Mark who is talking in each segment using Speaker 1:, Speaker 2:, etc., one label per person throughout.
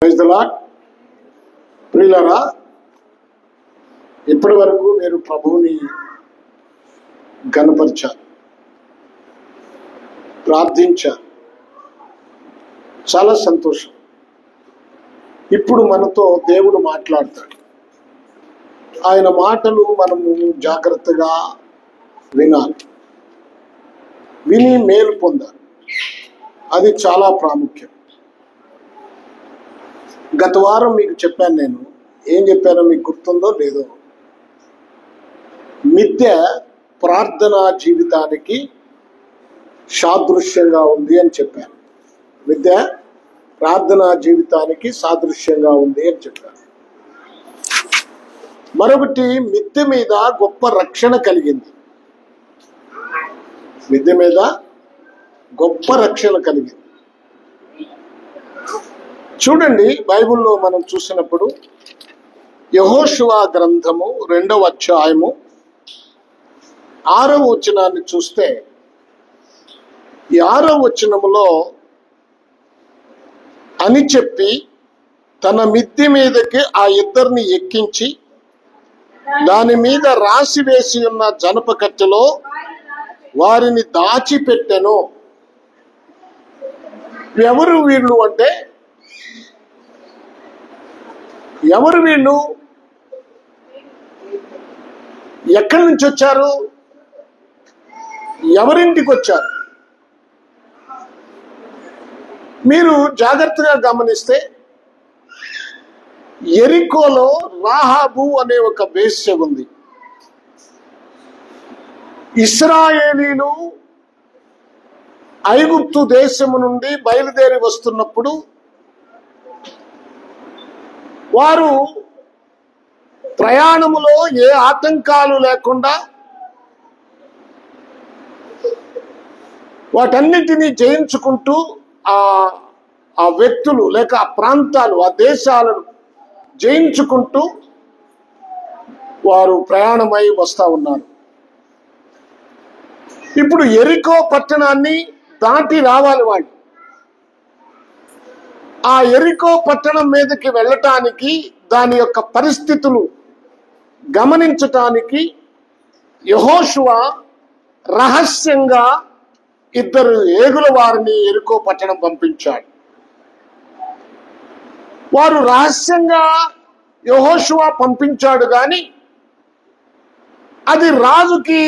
Speaker 1: Praise the lord. ప్రియులారా, ఇప్పటి వరకు మీరు ప్రభువుని ఘనపరిచారు, ప్రార్థించారు. చాలా సంతోషం. ఇప్పుడు మనతో దేవుడు మాట్లాడతాడు. ఆయన మాటలు మనము జాగ్రత్తగా వినాలి, విని మేలు పొందాలి. అది చాలా ప్రాముఖ్యం. గత వారం మీకు చెప్పాను. నేను ఏం చెప్పానో మీకు గుర్తుందో లేదో. మిథ్య ప్రార్థనా జీవితానికి సాదృశ్యంగా ఉంది అని చెప్పాను. మిథ్య ప్రార్థనా జీవితానికి సాదృశ్యంగా ఉంది అని చెప్పాను. మరొకటి, మిథ్య మీద గొప్ప రక్షణ కలిగింది. మిథ్య మీద గొప్ప రక్షణ కలిగింది. చూడండి, బైబిల్లో మనం చూసినప్పుడు యెహోషువ గ్రంథము 2వ అధ్యాయము 6వ వచనాన్ని చూస్తే, ఈ 6వ వచనములో అని చెప్పి తన మిద్దె మీదకి ఆ ఇద్దరిని ఎక్కించి దాని మీద రాసి వేసి ఉన్న జనప కట్టెలో వారిని దాచిపెట్టెను. ఎవరు వీళ్ళు అంటే, ఎవరు వీళ్ళు? ఎక్కడి నుంచి వచ్చారు? ఎవరింటికి వచ్చారు? మీరు జాగ్రత్తగా గమనిస్తే, యెరికోలో రాహాబు అనే ఒక వేశ్య ఉంది. ఇశ్రాయేలీలు ఐగుప్తు దేశము నుండి బయలుదేరి వస్తున్నప్పుడు వారు ప్రయాణములో ఏ ఆటంకాలు లేకుండా వాటన్నిటినీ జయించుకుంటూ ఆ వ్యక్తులు లేక ఆ ప్రాంతాలు, ఆ దేశాలను జయించుకుంటూ వారు ప్రయాణమై వస్తూ ఉన్నారు. ఇప్పుడు యెరికో పట్టణాన్ని దాటి రావాలి వాళ్ళు. ఆ యెరికో పట్టణం మీదకి వెళ్ళటానికి, దాని యొక్క పరిస్థితులు గమనించటానికి యెహోషువ రహస్యంగా ఇద్దరు ఏగుల వారిని యెరికో పట్టణం పంపించాడు. వారు రహస్యంగా యెహోషువ పంపించాడు, కానీ అది రాజుకి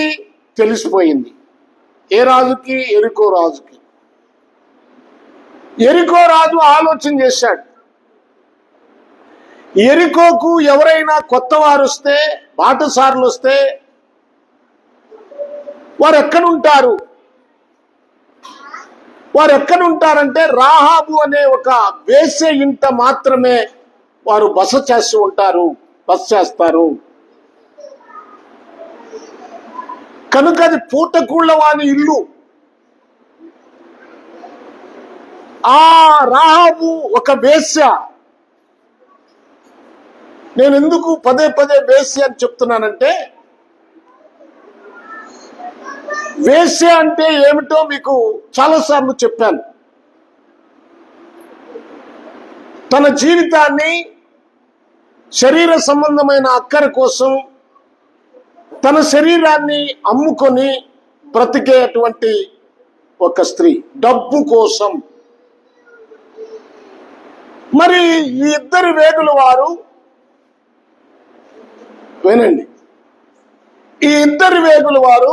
Speaker 1: తెలిసిపోయింది. ఏ రాజుకి? యెరికో రాజుకి. యెరికో రాజు ఆలోచన చేశాడు, యెరికోకు ఎవరైనా కొత్త వారు వస్తే, బాటసారులు వస్తే వారు ఎక్కడుంటారు? వారు ఎక్కడుంటారంటే రాహాబు అనే ఒక వేశ్య ఇంట మాత్రమే వారు బస చేస్తారు. కనుక అది పూటకూళ్ళ వాని ఇల్లు. ఆ రాహాబు ఒక వేశ్య. నేను ఎందుకు పదే పదే వేశ్య అని చెప్తున్నానంటే, వేశ్య అంటే ఏమిటో మీకు చాలాసార్లు చెప్పాను. తన జీవితాన్ని శరీర సంబంధమైన అక్కర కోసం, తన శరీరాన్ని అమ్ముకొని బ్రతికేటువంటి ఒక స్త్రీ, డబ్బు కోసం. మరి ఈ ఇద్దరు వేగుల వారు, వినండి, ఈ ఇద్దరు వేగుల వారు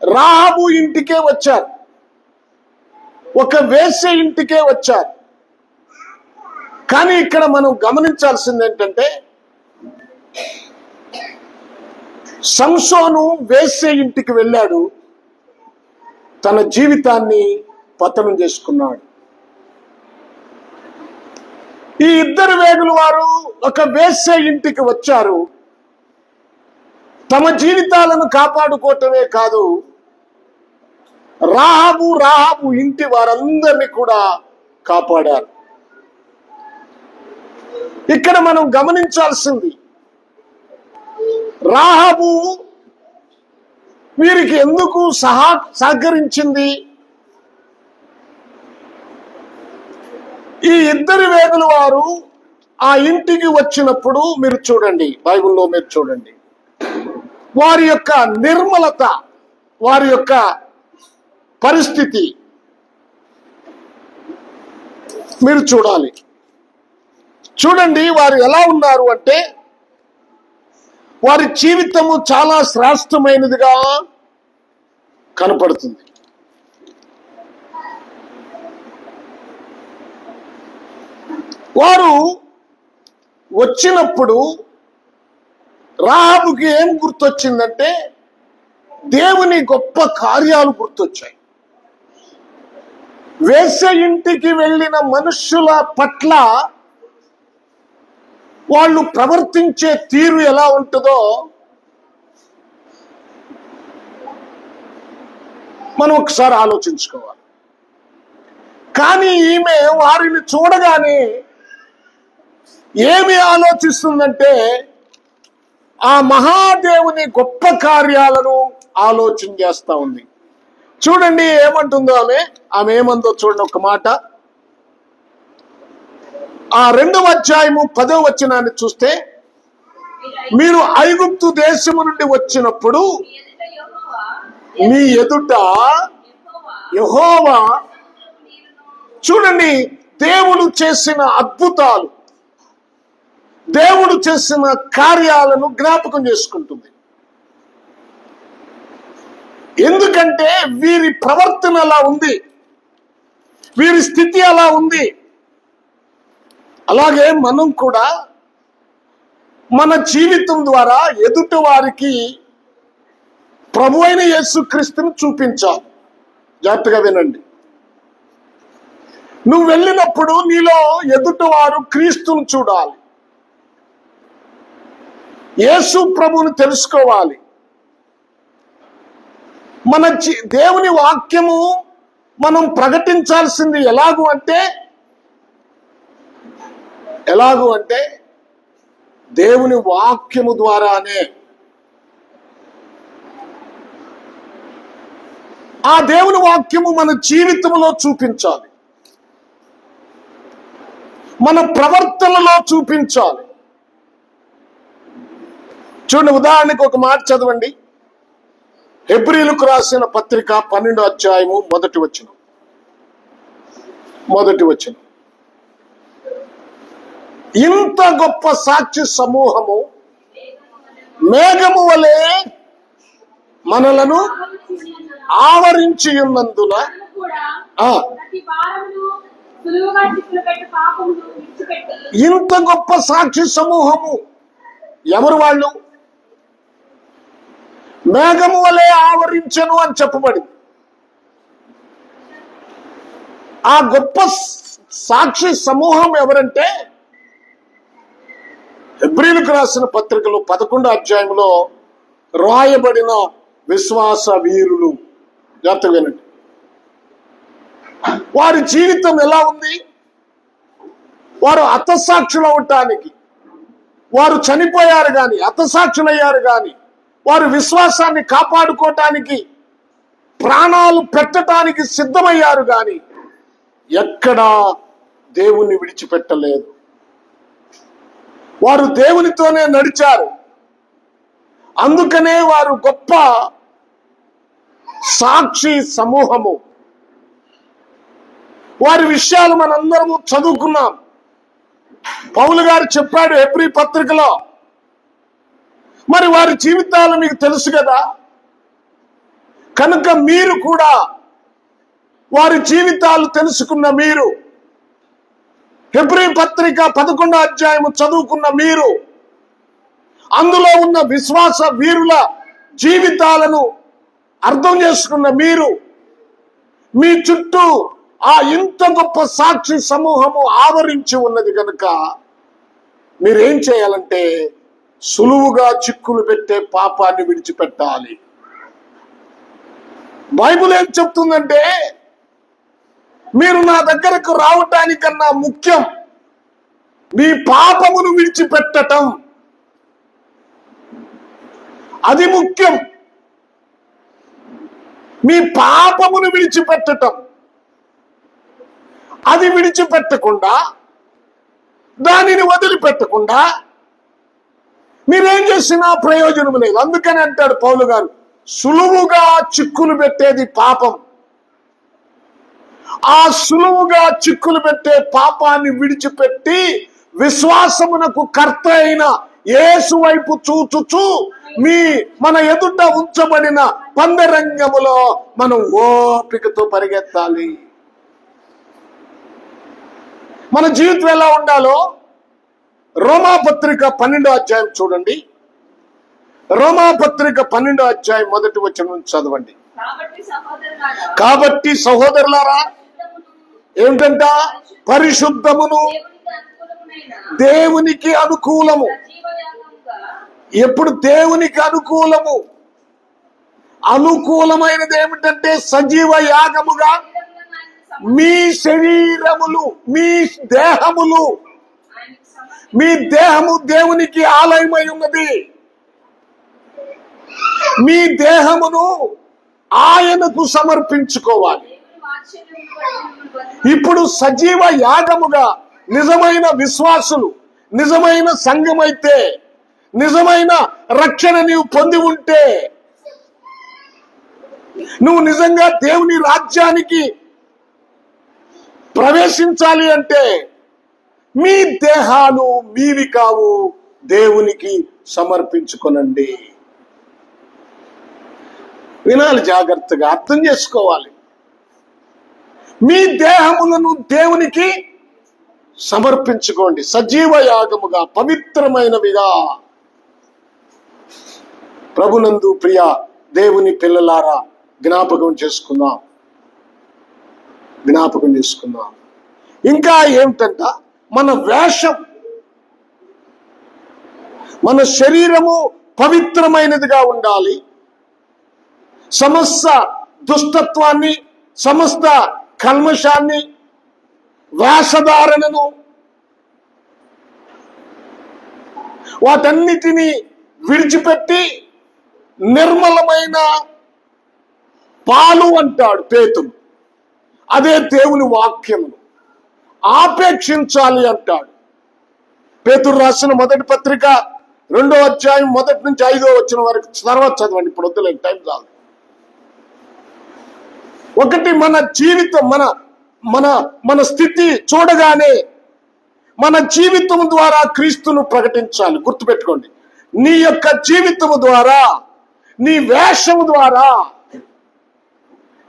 Speaker 1: రాహాబు ఇంటికే వచ్చారు, ఒక వేశ్య ఇంటికే వచ్చారు. కానీ ఇక్కడ మనం గమనించాల్సింది ఏంటంటే, సంసోను వేశ్య ఇంటికి వెళ్ళాడు, తన జీవితాన్ని పతనం చేసుకున్నాడు. ఈ ఇద్దరు వేగుల వారు ఒక వేశ్య ఇంటికి వచ్చారు, తమ జీవితాలను కాపాడుకోవటమే కాదు, రాహాబు ఇంటి వారందరినీ కూడా కాపాడారు. ఇక్కడ మనం గమనించాల్సింది, రాహాబు వీరికి ఎందుకు సహకరించింది? ఈ ఇద్దరు వేగుల వారు ఆ ఇంటికి వచ్చినప్పుడు మీరు చూడండి, బైబిల్లో మీరు చూడండి, వారి యొక్క నిర్మలత, వారి యొక్క పరిస్థితి మీరు చూడాలి. చూడండి వారు ఎలా ఉన్నారు అంటే, వారి జీవితము చాలా శ్రేష్టమైనదిగా కనపడుతుంది. వారు వచ్చినప్పుడు రాహాబుకి ఏం గుర్తొచ్చిందంటే, దేవుని గొప్ప కార్యాలు గుర్తొచ్చాయి. వేశ్య ఇంటికి వెళ్ళిన మనుష్యుల పట్ల వాళ్ళు ప్రవర్తించే తీరు ఎలా ఉంటుందో మనం ఒకసారి ఆలోచించుకోవాలి. కానీ ఈమె వారిని చూడగానే ఏమి ఆలోచిస్తుందంటే, ఆ మహాదేవుని గొప్ప కార్యాలను ఆలోచన చేస్తా ఉంది. చూడండి ఏమంటుందో ఆమె ఏమందో చూడండి ఒక మాట. ఆ 2వ అధ్యాయము 10వ వచనాన్ని చూస్తే, మీరు ఐగుప్తు దేశము నుండి వచ్చినప్పుడు మీ ఎదుట యెహోవా, చూడండి దేవుడు చేసిన అద్భుతాలు, దేవుడు చేసిన కార్యాలను జ్ఞాపకం చేసుకుంటుంది. ఎందుకంటే వీరి ప్రవర్తన అలా ఉంది, వీరి స్థితి అలా ఉంది. అలాగే మనం కూడా మన జీవితం ద్వారా ఎదుటి వారికి ప్రభు అయిన యేసుక్రీస్తును చూపించాలి. జాగ్రత్తగా వినండి. నువ్వు వెళ్ళినప్పుడు నీలో ఎదుటివారు క్రీస్తును చూడాలి, యేసు ప్రభువుని తెలుసుకోవాలి. మన దేవుని వాక్యము మనం ప్రకటించాల్సింది ఎలాగూ అంటే దేవుని వాక్యము ద్వారానే. ఆ దేవుని వాక్యము మన జీవితంలో చూపించాలి, మన ప్రవర్తనలో చూపించాలి. చూడండి, ఉదాహరణకు ఒక మాట చదవండి. హెబ్రీలకు రాసిన పత్రిక 12వ అధ్యాయము 1వ వచనం. ఇంత గొప్ప సాక్షి సమూహము మేఘము వలె మనలను ఆవరించి ఉన్నందున, ఇంత గొప్ప సాక్షి సమూహము ఎవరు వాళ్ళు? మేఘము వలె ఆవరించను అని చెప్పబడింది. ఆ గొప్ప సాక్షి సమూహం ఎవరంటే, హెబ్రీలకు రాసిన పత్రికలో 11వ అధ్యాయంలో రాయబడిన విశ్వాస వీరులు. జాగ్రత్తగా వినండి. వారి జీవితం ఎలా ఉంది? వారు హతసాక్షులు అవటానికి, వారు చనిపోయారు గాని, హతసాక్షులయ్యారు గాని, వారు విశ్వాసాన్ని కాపాడుకోవటానికి ప్రాణాలు పెట్టడానికి సిద్ధమయ్యారు గాని ఎక్కడా దేవుణ్ణి విడిచిపెట్టలేదు. వారు దేవునితోనే నడిచారు. అందుకనే వారు గొప్ప సాక్షి సమూహము. వారి విషయాలు మనందరము చదువుకున్నాం. పౌలు గారు చెప్పాడు హెబ్రీ పత్రికలో. మరి వారి జీవితాలు మీకు తెలుసు కదా. కనుక మీరు కూడా వారి జీవితాలు తెలుసుకున్న మీరు, హెబ్రీ పత్రిక 11వ అధ్యాయము చదువుకున్న మీరు, అందులో ఉన్న విశ్వాస వీరుల జీవితాలను అర్థం చేసుకున్న మీరు, మీ చుట్టూ ఆ ఇంత గొప్ప సాక్షి సమూహము ఆవరించి ఉన్నది కనుక మీరేం చేయాలంటే సులువుగా చిక్కులు పెట్టే పాపాన్ని విడిచిపెట్టాలి. బైబిల్ ఏం చెప్తుందంటే, మీరు నా దగ్గరకు రావటానికన్నా ముఖ్యం మీ పాపమును విడిచిపెట్టటం. అది ముఖ్యం. మీ పాపమును విడిచిపెట్టటం. అది విడిచిపెట్టకుండా, దానిని వదిలిపెట్టకుండా మీరేం చేసినా ప్రయోజనం లేదు. అందుకని అంటాడు పౌలు గారు, సులువుగా చిక్కులు పెట్టేది పాపం. ఆ సులువుగా చిక్కులు పెట్టే పాపాన్ని విడిచిపెట్టి విశ్వాసమునకు కర్త అయిన యేసు వైపు చూచుచు మన ఎదుట ఉంచబడిన పందరంగములో మనం ఓపికతో పరిగెత్తాలి. మన జీవితం ఎలా ఉండాలో రోమాపత్రిక 12వ అధ్యాయం చూడండి. రోమాపత్రిక 12వ అధ్యాయం మొదటి వచనం చదవండి. కాబట్టి సహోదరులారా, ఏమిటంట? పరిశుద్ధమును దేవునికి అనుకూలము. ఎప్పుడు దేవునికి అనుకూలమైనది ఏమిటంటే సజీవ యాగముగా మీ శరీరములు, మీ దేహము దేవునికి ఆలయమై ఉన్నది. మీ దేహమును ఆయనకు సమర్పించుకోవాలి. ఇప్పుడు సజీవ యాగముగా నిజమైన విశ్వాసులు, నిజమైన సంఘమైతే, నిజమైన రక్షణ నీవు పొంది ఉంటే, నువ్వు నిజంగా దేవుని రాజ్యానికి ప్రవేశించాలి అంటే మీ దేహాలు మీవి కావు, దేవునికి సమర్పించుకొనండి. వినాలి, జాగ్రత్తగా అర్థం చేసుకోవాలి. మీ దేహములను దేవునికి సమర్పించుకోండి, సజీవ యాగముగా, పవిత్రమైనవిగా. ప్రభునందు ప్రియ దేవుని పిల్లలారా, జ్ఞాపకం చేసుకుందాం. ఇంకా ఏమిటంట? మన వేషం, మన శరీరము పవిత్రమైనదిగా ఉండాలి. సమస్త దుష్టత్వాన్ని, సమస్త కల్మషాన్ని, వేషధారణను, వాటన్నిటినీ విడిచిపెట్టి నిర్మలమైన పాలు అంటాడు పేతురు. అదే దేవుని వాక్యమును ఆపేక్షించాలి అంటాడు. పేతురు రాసిన మొదటి పత్రిక 2వ అధ్యాయం 1 నుంచి 5వ వచనం వరకు తర్వాత చదవండి, ఇప్పుడు వద్దులేదు, టైం చాలు. ఒకటి, మన జీవితం, మన స్థితి చూడగానే మన జీవితం ద్వారా క్రీస్తును ప్రకటించాలి. గుర్తుపెట్టుకోండి, నీ యొక్క జీవితము ద్వారా, నీ వేషము ద్వారా,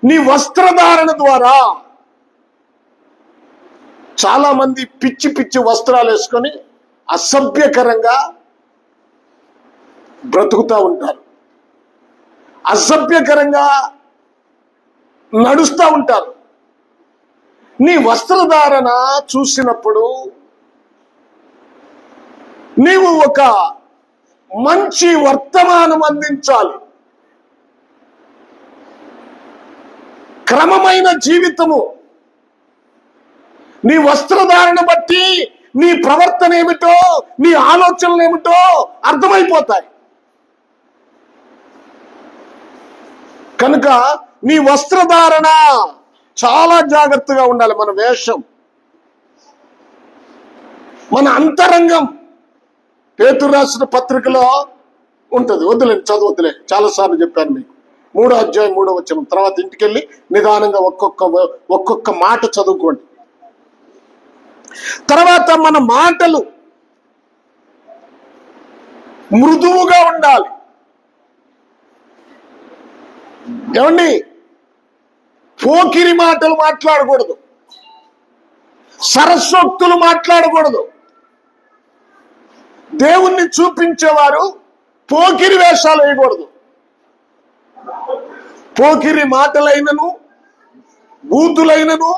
Speaker 1: నీ వస్త్రధారణ ద్వారా. చాలా మంది పిచ్చి పిచ్చి వస్త్రాలు వేసుకొని అసభ్యకరంగా బ్రతుకుతూ ఉంటారు, అసభ్యకరంగా నడుస్తూ ఉంటారు. నీ వస్త్రధారణ చూసినప్పుడు నీవు ఒక మంచి వర్తమానం అందించాలి. క్రమమైన జీవితము, నీ వస్త్రధారణ బట్టి నీ ప్రవర్తన ఏమిటో, నీ ఆలోచనలు ఏమిటో అర్థమైపోతాయి. కనుక నీ వస్త్రధారణ చాలా జాగ్రత్తగా ఉండాలి. మన వేషం, మన అంతరంగం పేతురు రాసిన పత్రికలో ఉంటుంది. వద్దులేదు, చదవద్దులే, చాలాసార్లు చెప్పాను మీకు. 3వ అధ్యాయం 3వ వచనం తర్వాత ఇంటికెళ్ళి నిదానంగా ఒక్కొక్క మాట చదువుకోండి. తర్వాత మన మాటలు మృదువుగా ఉండాలి. ఏమండి, పోకిరి మాటలు మాట్లాడకూడదు, సరస్వక్తులు మాట్లాడకూడదు. దేవుణ్ణి చూపించేవారు పోకిరి వేషాలు వేయకూడదు. పోకిరి మాటలైనను, బూతులైనను,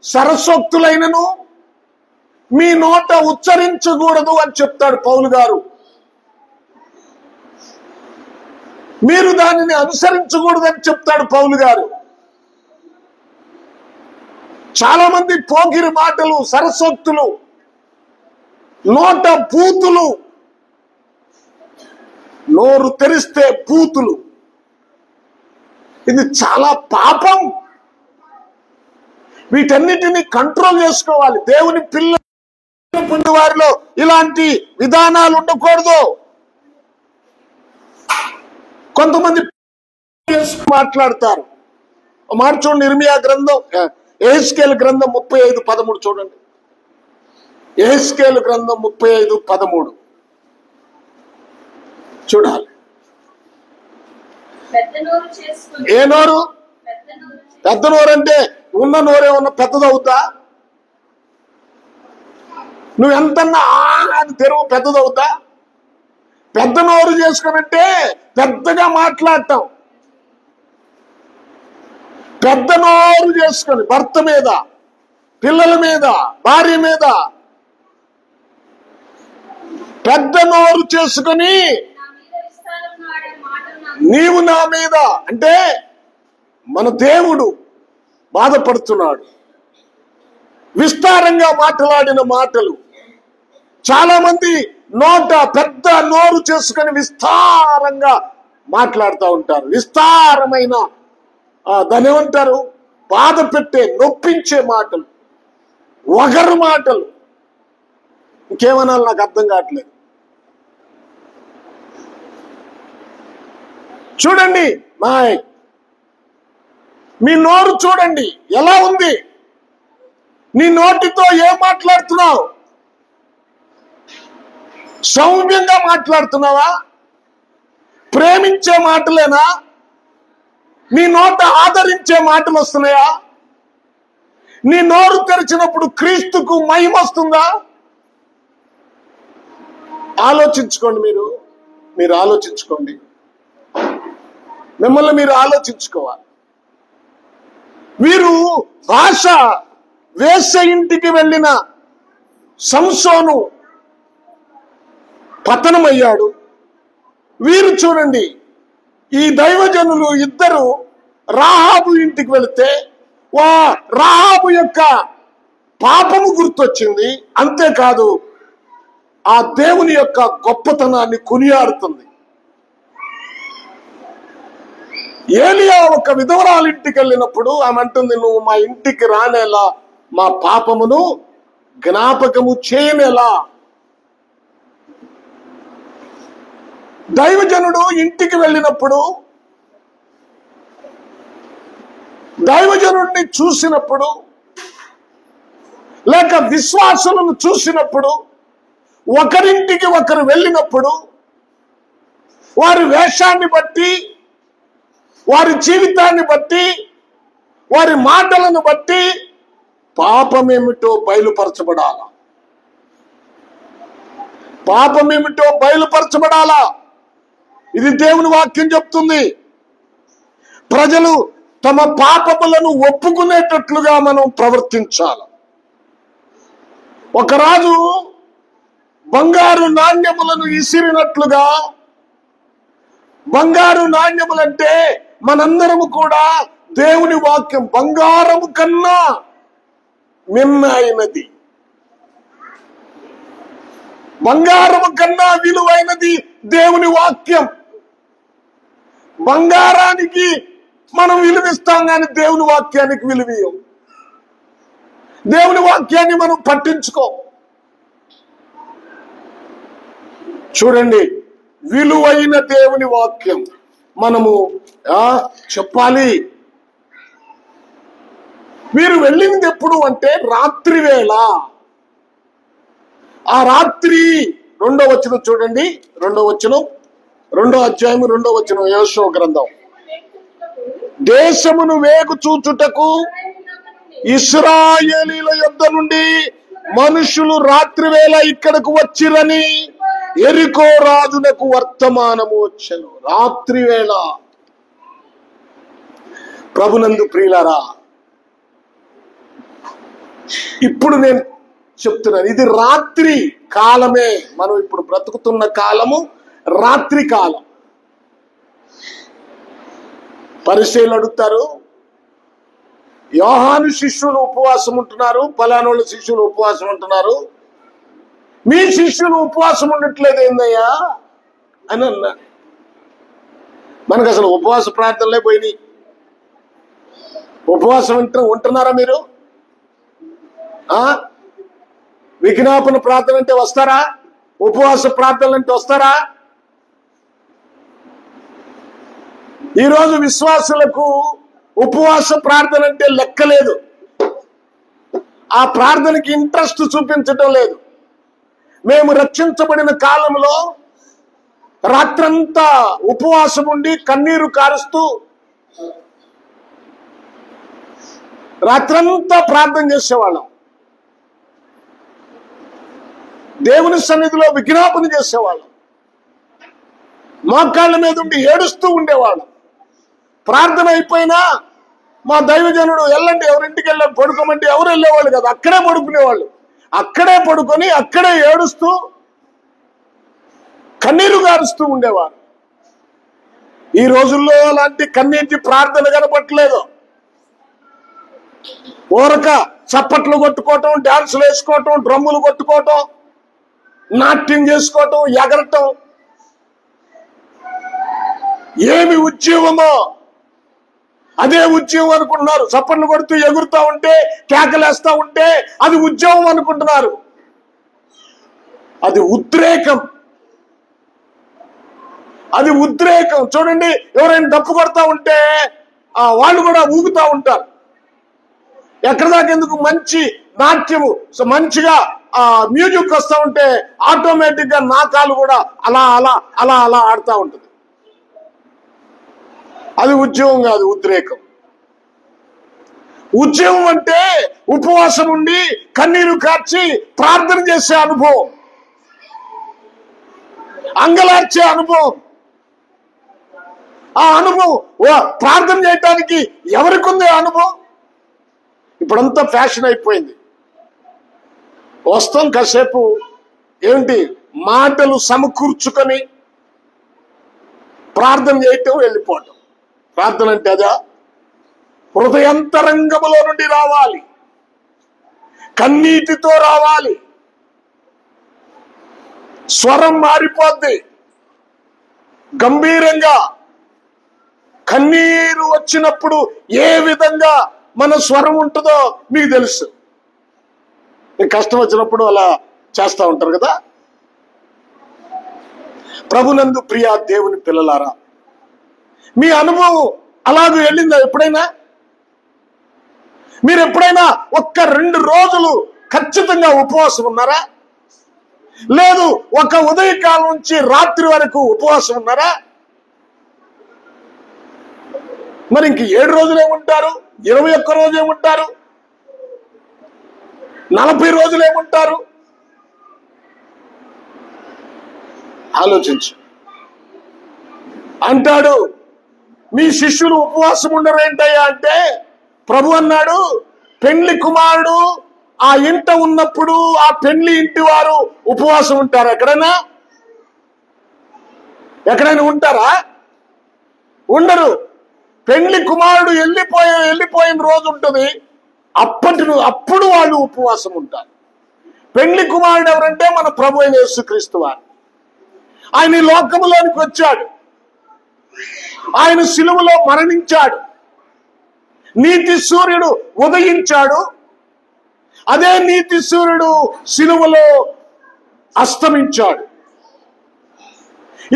Speaker 1: సరస్వక్తులైనను మీ నోట ఉచ్చరించకూడదు అని చెప్తాడు పౌలు గారు. మీరు దానిని అనుసరించకూడదని చెప్తాడు పౌలు గారు. చాలా మంది పోకిరి మాటలు, సరస్వక్తులు, నోట బూతులు, నోరు తెరిస్తే బూతులు, ఇది చాలా పాపం. వీటన్నిటిని కంట్రోల్ చేసుకోవాలి. దేవుని పిల్లల వారిలో ఇలాంటి విధానాలు ఉండకూడదు. కొంతమంది మాట్లాడతారు. మాట చూడండి, ఇర్మియా గ్రంథం, యెహెజ్కేలు గ్రంథం 35:13 చూడండి. యెహెజ్కేలు గ్రంథం 35:13 చూడాలి. ఏ నోరు? పెద్ద నోరు అంటే ఉన్న నోరేమన్నా పెద్దదవుతా? నువ్వు ఎంతన్నా అని తెరువు పెద్దదవుతా? పెద్ద నోరు చేసుకునంటే పెద్దగా మాట్లాడటం. పెద్ద నోరు చేసుకొని భర్త మీద, పిల్లల మీద, భార్య మీద పెద్ద నోరు చేసుకొని నీవు నా మీద అంటే మన దేవుడు బాధపడుతున్నాడు. విస్తారంగా మాట్లాడిన మాటలు. చాలా మంది నోట పెద్ద నోరు చేసుకొని విస్తారంగా మాట్లాడుతూ ఉంటారు. విస్తారమైన దాని ఏమంటారు, బాధ పెట్టే, నొప్పించే మాటలు, వగరు మాటలు. ఇంకేమనాలి నాకు అర్థం కావట్లేదు. చూడండి మీ నోరు చూడండి ఎలా ఉంది. నీ నోటితో ఏం మాట్లాడుతున్నావు? సౌమ్యంగా మాట్లాడుతున్నావా? ప్రేమించే మాటలేనా? నీ నోట ఆదరించే మాటలు వస్తున్నాయా? నీ నోరు తెరిచినప్పుడు క్రీస్తుకు మహిమ వస్తుందా? ఆలోచించుకోండి. మీరు ఆలోచించుకోండి. మిమ్మల్ని మీరు ఆలోచించుకోవాలి. వీరు భాష వేశ్య ఇంటికి వెళ్ళిన సంసోను పతనమయ్యాడు. వీరు చూడండి, ఈ దైవజనులు ఇద్దరు రాహాబు ఇంటికి వెళితే రాహాబు యొక్క పాపము గుర్తొచ్చింది. అంతేకాదు ఆ దేవుని యొక్క గొప్పతనాన్ని కొనియాడుతుంది. ఏలియా ఒక విధవరాలు ఇంటికి వెళ్ళినప్పుడు ఆమె అంటుంది, నువ్వు మా ఇంటికి రానేలా, మా పాపమును జ్ఞాపకము చేయనేలా. దైవజనుడు ఇంటికి వెళ్ళినప్పుడు, దైవజనుడిని చూసినప్పుడు, లేక విశ్వాసులను చూసినప్పుడు, ఒకరింటికి ఒకరు వెళ్ళినప్పుడు వారి వేషాన్ని బట్టి, వారి జీవితాన్ని బట్టి, వారి మాటలను బట్టి పాపమేమిటో బయలుపరచబడాలా. పాపమేమిటో బయలుపరచబడాలా. ఇది దేవుని వాక్యం చెప్తుంది. ప్రజలు తమ పాపములను ఒప్పుకునేటట్లుగా మనం ప్రవర్తించాలి. ఒక రాజు బంగారు నాణ్యములను ఇసిరినట్లుగా, బంగారు నాణ్యములంటే మనందరము కూడా దేవుని వాక్యం బంగారము కన్నా మిన్నైనది, బంగారము కన్నా విలువైనది దేవుని వాక్యం. బంగారానికి మనం విలువిస్తాం కానీ దేవుని వాక్యానికి విలువీయం. దేవుని వాక్యాన్ని మనం పట్టించుకో. చూడండి, విలువైన దేవుని వాక్యం మనము చెప్పాలి. వీరు వెళ్ళింది ఎప్పుడు అంటే రాత్రి వేళ. ఆ రాత్రి 2వ వచనం చూడండి, 2వ వచనం, 2వ అధ్యాయం 2వ వచనం, యోషువ గ్రంథం. దేశమును వేగు చూచుటకు ఇశ్రాయేలీల యొద్ద నుండి మనుషులు రాత్రి వేళ ఇక్కడకు వచ్చిరని యెరికో రాజునకు వర్తమానము వచ్చెను. రాత్రి వేళ. ప్రభునందు ప్రియులారా, ఇప్పుడు నేను చెప్తున్నాను, ఇది రాత్రి కాలమే. మనం ఇప్పుడు బ్రతుకుతున్న కాలము రాత్రి కాలం. పరిశీలన అడుగుతారు, యోహాను శిష్యులు ఉపవాసం ఉంటున్నారు, పలానోళ్ళ శిష్యులు ఉపవాసం ఉంటున్నారు, మీ శిష్యులు ఉపవాసం ఉండట్లేదు ఏందయ్యా అని అన్నా. మనకు అసలు ఉపవాస ప్రార్థనలే పోయినాయి. ఉపవాసం ఉంటున్నారా మీరు? విజ్ఞాపన ప్రార్థన అంటే వస్తారా? ఉపవాస ప్రార్థనలు అంటే వస్తారా? ఈరోజు విశ్వాసులకు ఉపవాస ప్రార్థన అంటే లెక్కలేదు. ఆ ప్రార్థనకి ఇంట్రెస్ట్ చూపించటం లేదు. మేము రక్షించబడిన కాలంలో రాత్రంతా ఉపవాసం ఉండి కన్నీరు కారుస్తూ రాత్రంతా ప్రార్థన చేసేవాళ్ళం. దేవుని సన్నిధిలో విజ్ఞాపన చేసేవాళ్ళం. మోకాళ్ళ మీద ఉండి ఏడుస్తూ ఉండేవాళ్ళం. ప్రార్థన అయిపోయినా మా దైవజనుడు వెళ్ళండి, ఎవరింటికి వెళ్ళండి పడుకోమంటే ఎవరు వెళ్ళేవాళ్ళు కదా, అక్కడే పడుకునేవాళ్ళు. అక్కడే పడుకొని అక్కడే ఏడుస్తూ కన్నీరు గారుస్తూ ఉండేవారు. ఈ రోజుల్లో అలాంటి కన్నీటి ప్రార్థన కనపట్లేదు. ఊరక చప్పట్లు కొట్టుకోవటం, డాన్సులు వేసుకోవటం, డ్రమ్ములు కొట్టుకోవటం, నాట్యం చేసుకోవటం, ఎగరటం. ఏమి ఉద్యోగమో అదే ఉద్యోగం అనుకుంటున్నారు. చప్పట్లు కొడుతూ ఎగురుతా ఉంటే, కేకలేస్తా ఉంటే అది ఉద్యోగం అనుకుంటున్నారు. అది ఉద్రేకం. అది ఉద్రేకం. చూడండి, ఎవరైనా డప్పు కొడతా ఉంటే వాళ్ళు కూడా ఊగుతా ఉంటారు. ఎక్కడి దాకా ఎందుకు? మంచి నాట్యము మంచిగా మ్యూజిక్ వస్తా ఉంటే ఆటోమేటిక్ గా నా కాలు కూడా అలా అలా అలా అలా ఆడుతూ ఉంటుంది. అది ఉద్యోగం కాదు, ఉద్రేకం. ఉద్యోగం అంటే ఉపవాసం ఉండి కన్నీరు కార్చి ప్రార్థన చేసే అనుభవం, అంగలార్చే అనుభవం. ఆ అనుభవం ప్రార్థన చేయటానికి ఎవరికి ఉంది అనుభవం? ఇప్పుడంతా ఫ్యాషన్ అయిపోయింది. వస్తాం కాసేపు ఏంటి మాటలు సమకూర్చుకొని ప్రార్థన చేయటం, వెళ్ళిపోవటం. ప్రార్థన అంటే అదా? హృదయంతరంగములో నుండి రావాలి, కన్నీటితో రావాలి. స్వరం మారిపోద్ది. గంభీరంగా కన్నీరు వచ్చినప్పుడు ఏ విధంగా మన స్వరం ఉంటుందో మీకు తెలుసు. మీకు కష్టం వచ్చినప్పుడు అలా చేస్తూ ఉంటారు కదా. ప్రభునందు ప్రియ దేవుని పిల్లలారా, మీ అనుభవం అలాగే వెళ్ళిందా ఎప్పుడైనా? మీరు ఎప్పుడైనా ఒక్క 2 రోజులు ఖచ్చితంగా ఉపవాసం ఉన్నారా? లేదు ఒక ఉదయకాలం నుంచి రాత్రి వరకు ఉపవాసం ఉన్నారా? మరి ఇంక 7 రోజులు ఏముంటారు? 21 రోజు ఏముంటారు? 40 రోజులు ఏముంటారు? ఆలోచించు. అంటాడు, మీ శిష్యులు ఉపవాసం ఉండరేంటయ్యా అంటే, ప్రభు అన్నాడు, పెండ్లి కుమారుడు ఆ ఇంట ఉన్నప్పుడు ఆ పెండ్లి ఇంటి వారు ఉపవాసం ఉంటారు. ఎక్కడైనా ఉంటారా? ఉండరు. పెండ్లి కుమారుడు వెళ్ళిపోయిన రోజు ఉంటుంది, అప్పుడు వాళ్ళు ఉపవాసం ఉంటారు. పెండ్లి కుమారుడు ఎవరంటే మన ప్రభు అయిన యేసుక్రీస్తు వారు. ఆయన ఈ లోకములోనికి వచ్చాడు, ఆయన సిలువలో మరణించాడు, నీతి సూర్యుడు ఉదయించాడు, అదే నీతి సూర్యుడు సిలువలో అస్తమించాడు.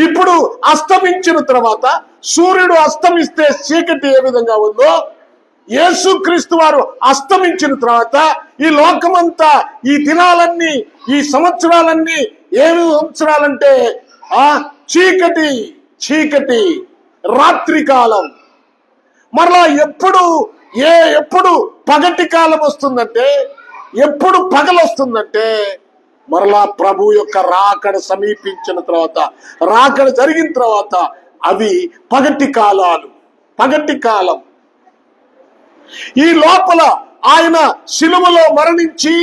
Speaker 1: ఇప్పుడు అస్తమించిన తర్వాత సూర్యుడు అస్తమిస్తే చీకటి ఏ విధంగా ఉందో, యేసుక్రీస్తు వారు అస్తమించిన తర్వాత ఈ లోకమంతా, ఈ దినాలన్నీ, ఈ సంవత్సరాలన్నీ ఏమి సంవత్సరాలంటే చీకటి చీకటి రాత్రి కాలం. మరలా ఎప్పుడు పగటి కాలం వస్తుందంటే, ఎప్పుడు పగలు వస్తుందంటే, మరలా ప్రభు యొక్క రాకడ సమీపించిన తర్వాత, రాకడ జరిగిన తర్వాత అవి పగటి కాలాలు, పగటి కాలం. ఈ లోపల ఆయన శిలువలో మరణించి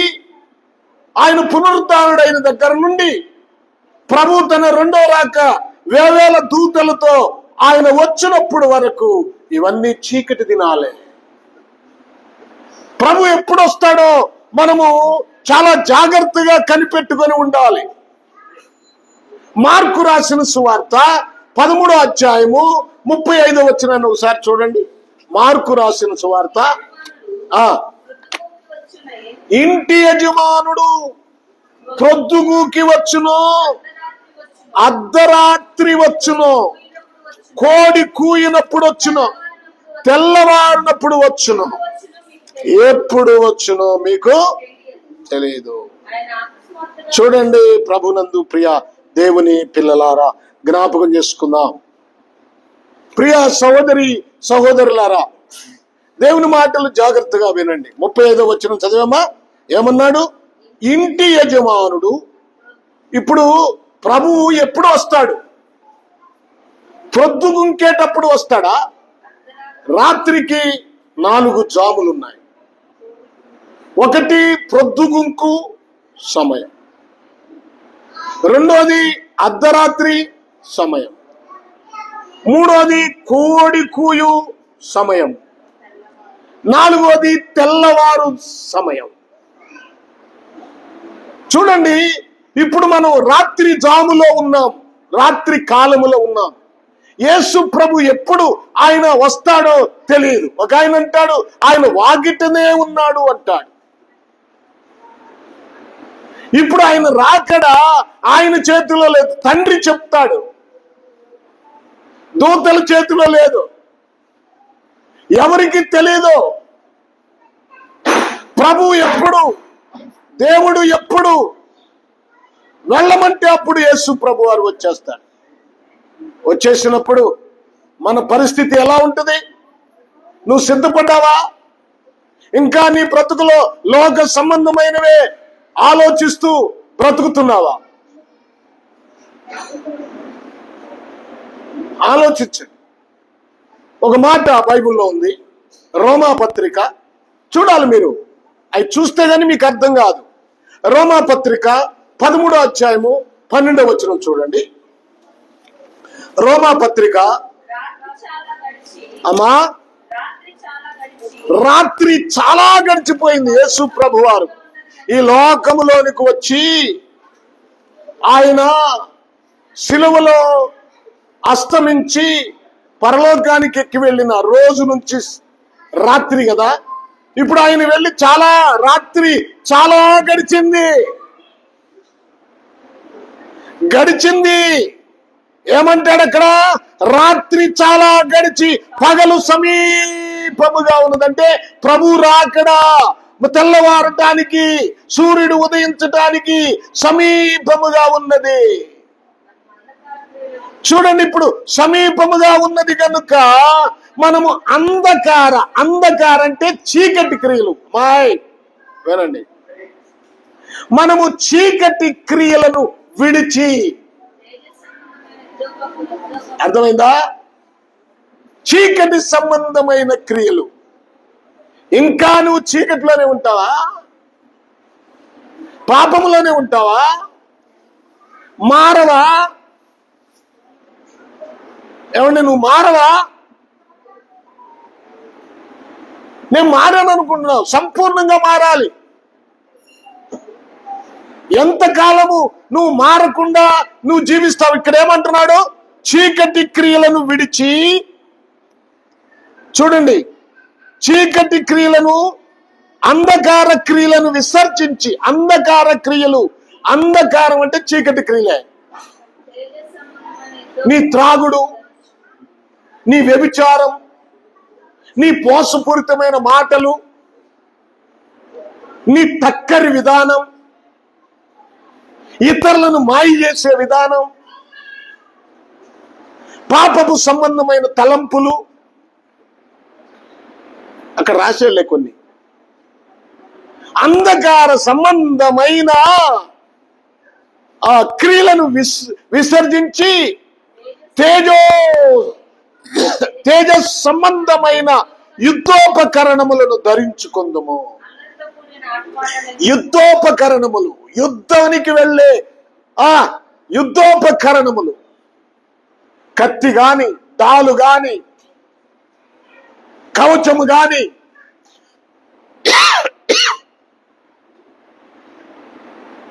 Speaker 1: ఆయన పునరుద్ధానుడైన దగ్గర నుండి ప్రభు తన 2వ రాక వేవేల దూతలతో ఆయన వచ్చినప్పుడు వరకు ఇవన్నీ చీకటి దినాలే. ప్రభు ఎప్పుడు వస్తాడో మనము చాలా జాగ్రత్తగా కనిపెట్టుకొని ఉండాలి. మార్కు రాసిన సువార్త 13వ అధ్యాయము 35వ వచనాన్ని ఒకసారి చూడండి. మార్కు రాసిన సువార్త ఇంటి యజమానుడు ప్రొద్దుగూకి వచ్చును, అర్ధరాత్రి వచ్చును, కోడి కూయినప్పుడు వచ్చును, తెల్లవారినప్పుడు వచ్చును. ఎప్పుడు వచ్చునో మీకు తెలియదు. చూడండి, ప్రభునందు ప్రియ దేవుని పిల్లలారా, జ్ఞాపకం చేసుకుందాం. ప్రియ సహోదరి సహోదరులారా, దేవుని మాటలు జాగ్రత్తగా వినండి. 35వ వచనం చదివమ్మా. ఏమన్నాడు? ఇంటి యజమానుడు. ఇప్పుడు ప్రభువు ఎప్పుడు వస్తాడు? ప్రొద్దుగుంకేటప్పుడు వస్తాడా? రాత్రికి 4 జాములున్నాయి. ఒకటి ప్రొద్దుగుంకు సమయం, రెండోది అర్ధరాత్రి సమయం, మూడోది కోడి కూయు సమయం, నాలుగోది తెల్లవారు సమయం. చూడండి, ఇప్పుడు మనం రాత్రి జాములో ఉన్నాం, రాత్రి కాలములో ఉన్నాం. యేసు ప్రభు ఎప్పుడు ఆయన వస్తాడో తెలియదు. ఒక ఆయన అంటాడు ఆయన వాకిటనే ఉన్నాడు అంటాడు. ఇప్పుడు ఆయన రాకడా ఆయన చేతిలో లేదు, తండ్రి చెప్తాడు. దూతల చేతిలో లేదు, ఎవరికి తెలియదు. ప్రభు ఎప్పుడు, దేవుడు ఎప్పుడు వెళ్ళమంటే అప్పుడు యేసు ప్రభు వారు వచ్చేస్తాడు. వచ్చేసినప్పుడు మన పరిస్థితి ఎలా ఉంటుంది? నువ్వు సిద్ధపడ్డావా? ఇంకా నీ బ్రతుకులో లోక సంబంధమైనవే ఆలోచిస్తూ బ్రతుకుతున్నావా? ఆలోచించండి. ఒక మాట బైబిల్లో ఉంది, రోమా పత్రిక. చూడాలి మీరు, అవి చూస్తే గానీ మీకు అర్థం కాదు. రోమా పత్రిక 13వ అధ్యాయము 12వ వచనం చూడండి. రోమా పత్రిక. అమ్మా, రాత్రి చాలా గడిచిపోయింది. యేసు ప్రభు వారు ఈ లోకములోనికి వచ్చి ఆయన శిలువలో అస్తమించి పరలోకానికి ఎక్కి వెళ్ళిన రోజు నుంచి రాత్రి కదా. ఇప్పుడు ఆయన వెళ్ళి రాత్రి చాలా గడిచింది. ఏమంటాడు అక్కడ? రాత్రి చాలా గడిచి పగలు సమీపముగా ఉన్నదంటే ప్రభు రాకడా తెల్లవారటానికి, సూర్యుడు ఉదయించటానికి సమీపముగా ఉన్నది. చూడండి, ఇప్పుడు సమీపముగా ఉన్నది కనుక మనము అంధకార అంటే చీకటి క్రియలు. వినండి, మనము చీకటి క్రియలను విడిచి, అర్థమైందా? చీకటి సంబంధమైన క్రియలు. ఇంకా నువ్వు చీకటిలోనే ఉంటావా? పాపములోనే ఉంటావా? మారవా? ఏమండి, నువ్వు మారవా? నేను మారాను అనుకుంటున్నావు, సంపూర్ణంగా మారాలి. ఎంతకాలము నువ్వు మారకుండా నువ్వు జీవిస్తావు? ఇక్కడ ఏమంటున్నాడు? చీకటి క్రియలను విడిచి. చూడండి, చీకటి క్రియలను, అంధకార క్రియలను విసర్జించి. అంధకారం అంటే చీకటి క్రియలే. నీ త్రాగుడు, నీ వ్యభిచారం, నీ మోసపూరితమైన మాటలు, నీ టక్కరి విధానం, ఇతరులను మాయ చేసే విధానం, పాపపు సంబంధమైన తలంపులు. అక్కడ రాసేలే కొన్ని. అంధకార సంబంధమైన ఆ క్రియలను విసర్జించి తేజ సంబంధమైన యుద్ధోపకరణములను ధరించుకుందుము. యుద్ధోపకరణములు, యుద్ధానికి వెళ్ళే ఆ యుద్ధోపకరణములు, కత్తి గాని, డాలు గాని, కవచము గాని,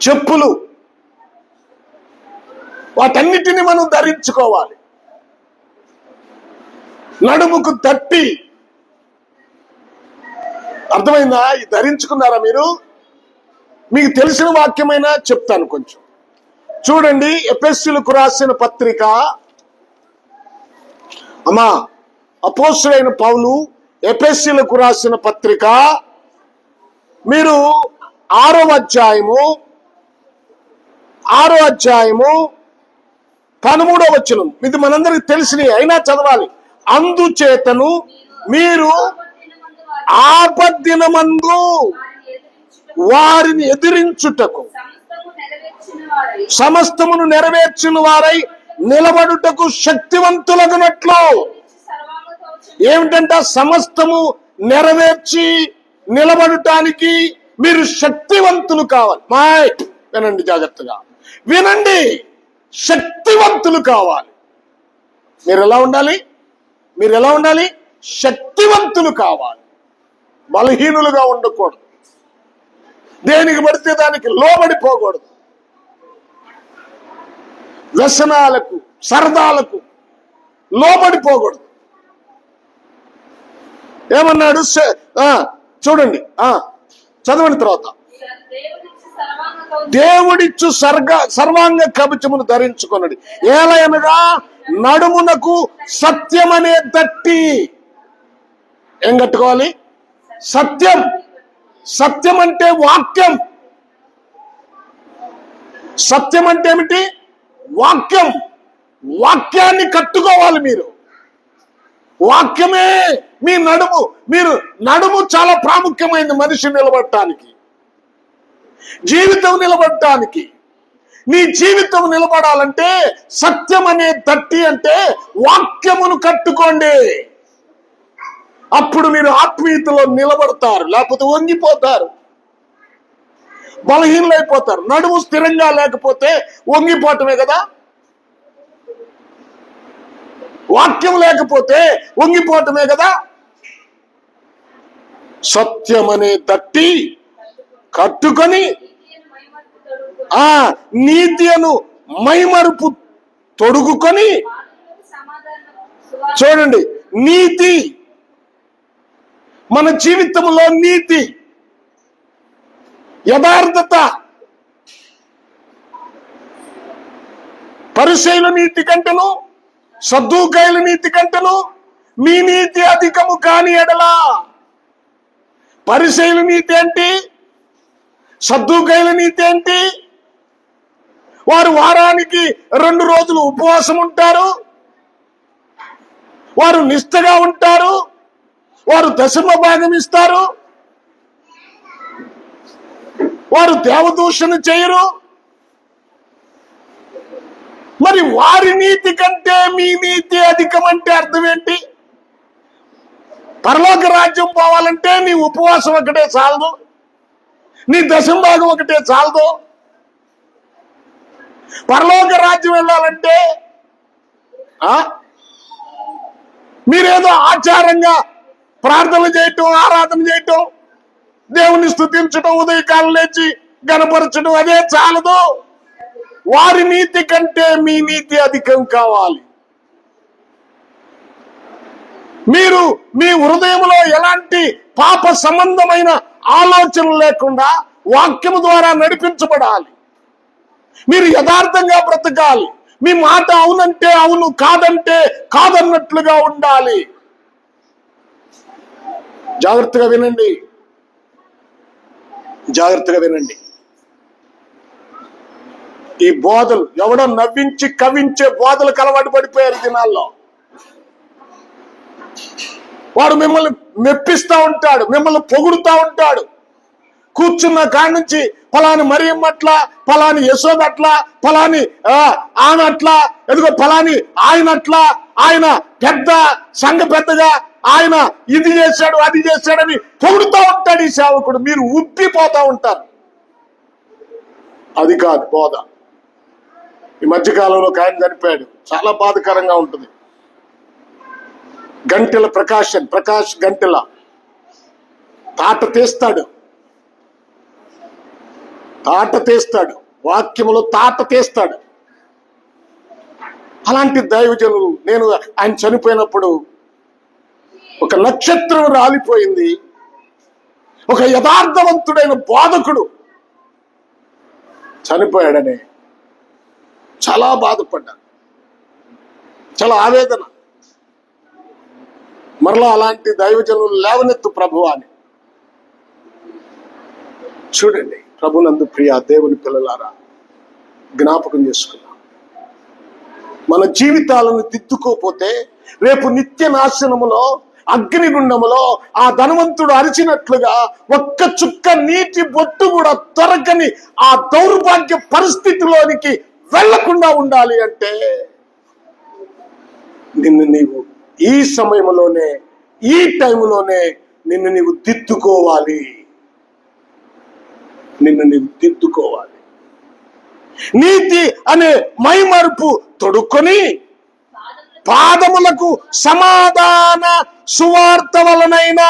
Speaker 1: చెప్పులు, వాటన్నిటిని మనం ధరించుకోవాలి. నడుముకు తట్టి. అర్థమైందా? ఇది ధరించుకున్నారా మీరు? మీకు తెలిసిన వాక్యమైనా చెప్తాను కొంచెం చూడండి. ఎఫెసీయులకు రాసిన పత్రిక, అమ్మా అపోస్తలుడైన పౌలు ఎఫెసీయులకు రాసిన పత్రిక, మీరు 6వ అధ్యాయము 13వ వచనం. ఇది మనందరికి తెలిసిన అయినా చదవాలి. అందుచేతను మీరు ఆపద్దినమందు వారిని ఎదిరించుటకు సమస్తమును నెరవేర్చిన వారై నిలబడుటకు శక్తివంతులగునట్లు. ఏమిటంటే సమస్తము నెరవేర్చి నిలబడటానికి మీరు శక్తివంతులు కావాలి. వినండి, జాగ్రత్తగా వినండి. శక్తివంతులు కావాలి. మీరు ఎలా ఉండాలి? శక్తివంతులు కావాలి. బలహీనులుగా ఉండకూడదు. దేనికి పడితే దానికి లోబడిపోకూడదు. వ్యసనాలకు, సరదాలకు లోబడిపోకూడదు. ఏమన్నాడు చూడండి, చదవండి తర్వాత. దేవుడిచ్చు సర్వాంగ కవచమును ధరించుకున్నది. ఏలయనగా నడుమునకు సత్యమనే తట్టి. ఏం కట్టుకోవాలి? సత్యం. సత్యం అంటే వాక్యం. సత్యం అంటే ఏమిటి? వాక్యం. వాక్యాన్ని కట్టుకోవాలి మీరు. వాక్యమే మీ నడుము. మీరు నడుము చాలా ప్రాముఖ్యమైనది మనిషి నిలబడటానికి, జీవితం నిలబడటానికి. నీ జీవితం నిలబడాలంటే సత్యం అనే తట్టి అంటే వాక్యమును కట్టుకోండి. అప్పుడు మీరు ఆత్మీయతలో నిలబడతారు, లేకపోతే వంగిపోతారు, బలహీనలైపోతారు. నడుము స్థిరంగా లేకపోతే వంగిపోవటమే కదా. వాక్యం లేకపోతే వంగిపోవటమే కదా. సత్యం అనే తట్టి కట్టుకొని నీతి అను మైమరుపు తొడుగుకొని. చూడండి, నీతి మన జీవితంలో, నీతి, యథార్థత. పరిసయ్యుల నీతి కంటేను, సద్దూకయ్యుల నీతి కంటేను మీ నీతి అధికము కాని ఎడలా. పరిసయ్యుల నీతి ఏంటి? సద్దూకయ్యుల నీతి ఏంటి? వారు వారానికి 2 రోజులు ఉపవాసం ఉంటారు, వారు నిష్ఠగా ఉంటారు, వారు దశమ భాగం ఇస్తారు, వారు దేవదూషణ చేయరు. మరి వారి నీతి కంటే మీ నీతి అధికం అంటే అర్థం ఏంటి? పరలోక రాజ్యం పోవాలంటే నీ ఉపవాసం ఒకటే చాలదు, నీ దశమ భాగం ఒకటే చాలదు. పరలోక రాజ్యం వెళ్ళాలంటే మీరేదో ఆచారంగా ప్రార్థన చేయటం, ఆరాధన చేయటం, దేవుని స్తుతించడం, ఉదయకాలం లేచి గణపరచడం అదే చాలదు. వారి నీతి కంటే మీ నీతి అధికం కావాలి. మీరు మీ హృదయంలో ఎలాంటి పాప సంబంధమైన ఆలోచనలు లేకుండా వాక్యము ద్వారా నడిపించబడాలి. మీరు యథార్థంగా బ్రతకాలి. మీ మాట అవునంటే అవును, కాదంటే కాదన్నట్లుగా ఉండాలి. జాగ్రత్తగా వినండి, జాగ్రత్తగా వినండి. ఈ బోధలు ఎవడో నవ్వించి కవించే బోధలకు అలవాటు పడిపోయారు దినాల్లో. వాడు మిమ్మల్ని మెప్పిస్తా ఉంటాడు, మిమ్మల్ని పొగుడుతా ఉంటాడు. కూర్చున్న కాడి నుంచి ఫలాని మరియమ్మ అట్లా, ఫలాని యశోద అట్లా, ఫలాని ఆమె అట్లా, ఎదుగో ఫలాని ఆయన అట్లా, ఆయన పెద్ద సంఘ పెద్దగా, ఆయన ఇది చేశాడు అది చేశాడని పొగుడుతూ ఉంటాడు ఈ సేవకుడు. మీరు ఉబ్బిపోతా ఉంటారు. అది కాదు బోధ. ఈ మధ్యకాలంలో ఒక ఆయన చనిపోయాడు, చాలా బాధకరంగా ఉంటుంది. గంటెల ప్రకాష్ గంటెల తాట తీస్తాడు, వాక్యములో తాట తీస్తాడు. అలాంటి దైవజనులు, నేను ఆయన చనిపోయినప్పుడు ఒక నక్షత్రం రాలిపోయింది. ఒక యథార్థవంతుడైన బోధకుడు చనిపోయాడని చాలా బాధపడ్డాను, చాలా ఆవేదన. మరలా అలాంటి దైవజనులు లేవనెత్తు ప్రభువా అని. చూడండి, ప్రభునందు ప్రియ దేవుని పిల్లలారా, జ్ఞాపకం చేసుకున్నాం. మన జీవితాలను దిద్దుకోపోతే రేపు నిత్య నాశనములో, అగ్నిగుండములో ఆ ధనవంతుడు అరిచినట్లుగా ఒక్క చుక్క నీటి బొట్టు కూడా దొరకని ఆ దౌర్భాగ్య పరిస్థితిలోనికి వెళ్లకుండా ఉండాలి అంటే నిన్ను నీవు ఈ సమయంలోనే, ఈ టైంలోనే నిన్ను నీవు దిద్దుకోవాలి. నిన్ను నీవు దిద్దుకోవాలి. నీతి అనే మైమరుపు తొడుక్కొని పాదములకు సమాధాన సువార్త వలనైన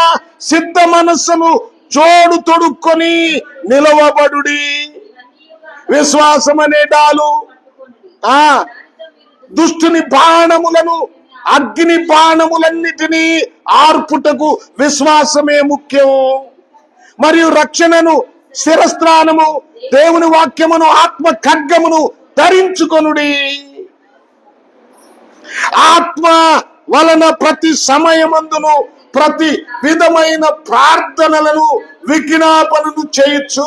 Speaker 1: సిద్ధ మనస్సును జోడు తొడుక్కొని నిలవబడుడి. విశ్వాసం అనే డాలు దుష్టుని బాణములను, అగ్ని బాణములన్నిటినీ ఆర్పుటకు విశ్వాసమే ముఖ్యం. మరియు రక్షణను, శిరస్త్రానము, దేవుని వాక్యమును, ఆత్మ ఖడ్గమును ధరించుకొనుడి. ఆత్మ వలన ప్రతి సమయమందును ప్రతి విధమైన ప్రార్థనలను, విజ్ఞాపనను చేయొచ్చు.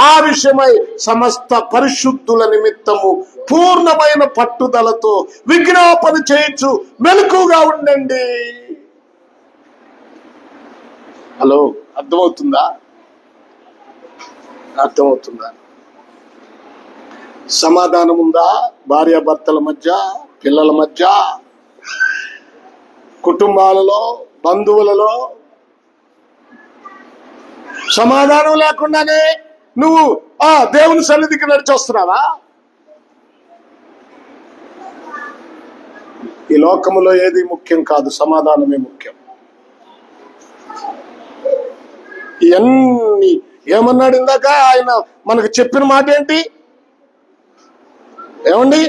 Speaker 1: ఆ విషయమై సమస్త పరిశుద్ధుల నిమిత్తము పూర్ణమైన పట్టుదలతో విజ్ఞాపన చేయొచ్చు. మెలకుగా ఉండండి. హలో, అర్థమవుతుందా? అర్థమవుతుందా? సమాధానం ఉందా? భార్యాభర్తల మధ్య, పిల్లల మధ్య, కుటుంబాలలో, బంధువులలో సమాధానం లేకుండానే నువ్వు దేవుని సన్నిధికి నడిచొస్తున్నావా? ఈ లోకములో ఏది ముఖ్యం కాదు, సమాధానమే ముఖ్యం. ఇవన్నీ ఏమన్నాడు ఇందాక ఆయన మనకు చెప్పిన మాట ఏంటి? ఏమండి,